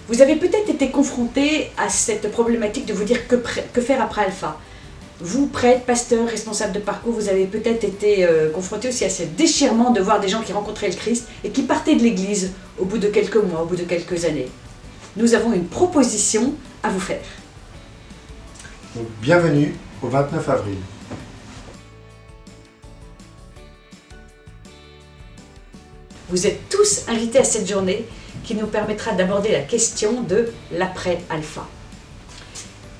Vous avez peut-être été confronté à cette problématique de vous dire que faire après Alpha. Vous, prêtre, pasteur, responsable de parcours, vous avez peut-être été confronté aussi à ce déchirement de voir des gens qui rencontraient le Christ et qui partaient de l'Église au bout de quelques mois, au bout de quelques années. Nous avons une proposition à vous faire. Donc, bienvenue au 29 avril. Vous êtes tous invités à cette journée qui nous permettra d'aborder la question de l'après-Alpha.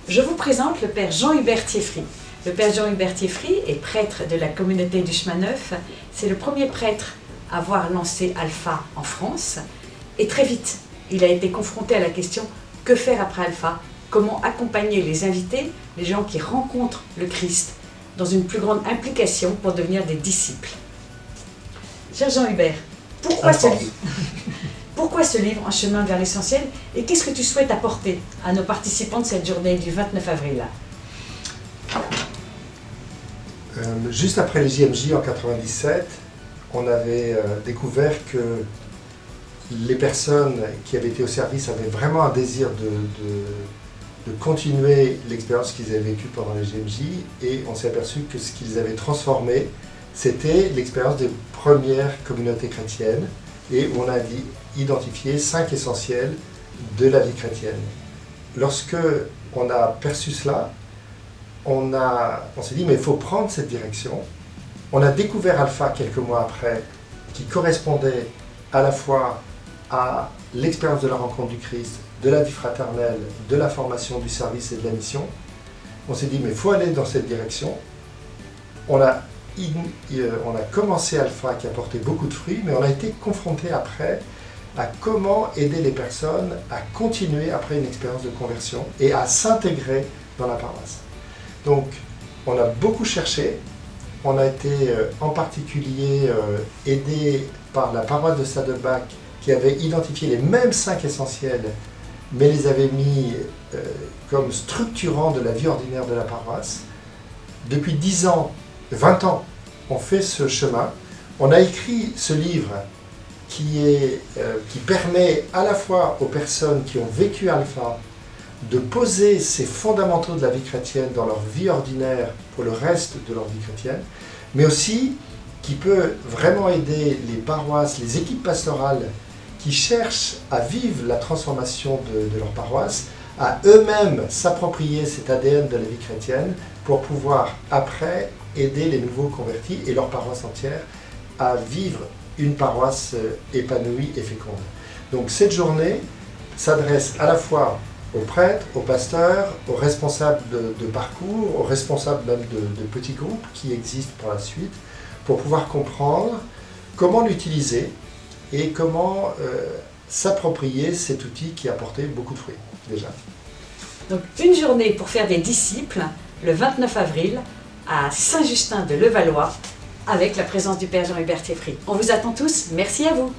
Je vous présente le Père Jean-Hubert Thieffry. Le Père Jean-Hubert Thieffry est prêtre de la communauté du Chemin Neuf. C'est le premier prêtre à avoir lancé Alpha en France. Et très vite, il a été confronté à la question « Que faire après Alpha ?» Comment accompagner les invités, les gens qui rencontrent le Christ, dans une plus grande implication pour devenir des disciples. Cher Jean-Hubert, pourquoi ce livre, Un chemin vers l'essentiel, et qu'est-ce que tu souhaites apporter à nos participants de cette journée du 29 avril Juste après les JMJ en 97, on avait découvert que les personnes qui avaient été au service avaient vraiment un désir de continuer l'expérience qu'ils avaient vécue pendant les JMJ, et on s'est aperçu que ce qu'ils avaient transformé, c'était l'expérience des premières communautés chrétiennes, et on a identifié 5 essentiels de la vie chrétienne. Lorsque on a perçu cela, on s'est dit mais il faut prendre cette direction. On a découvert Alpha quelques mois après, qui correspondait à la fois à l'expérience de la rencontre du Christ, de la vie fraternelle, de la formation du service et de la mission. On s'est dit mais il faut aller dans cette direction. On a commencé Alpha qui a porté beaucoup de fruits, mais on a été confronté après à comment aider les personnes à continuer après une expérience de conversion et à s'intégrer dans la paroisse. Donc on a beaucoup cherché, on a été en particulier aidé par la paroisse de Saddleback qui avait identifié les mêmes 5 essentiels, mais les avait mis comme structurants de la vie ordinaire de la paroisse. Depuis 10 ans, 20 ans, on fait ce chemin. On a écrit ce livre qui permet à la fois aux personnes qui ont vécu Alpha de poser ces fondamentaux de la vie chrétienne dans leur vie ordinaire pour le reste de leur vie chrétienne, mais aussi qui peut vraiment aider les paroisses, les équipes pastorales qui cherchent à vivre la transformation de leur paroisse, à eux-mêmes s'approprier cet ADN de la vie chrétienne pour pouvoir après aider les nouveaux convertis et leur paroisse entière à vivre une paroisse épanouie et féconde. Donc cette journée s'adresse à la fois aux prêtres, aux pasteurs, aux responsables de parcours, aux responsables même de petits groupes qui existent par la suite, pour pouvoir comprendre comment l'utiliser et comment s'approprier cet outil qui a porté beaucoup de fruits déjà. Donc une journée pour faire des disciples, le 29 avril, à Saint-Justin de Levallois, avec la présence du Père Jean-Hubert Thieffry. On vous attend tous, merci à vous.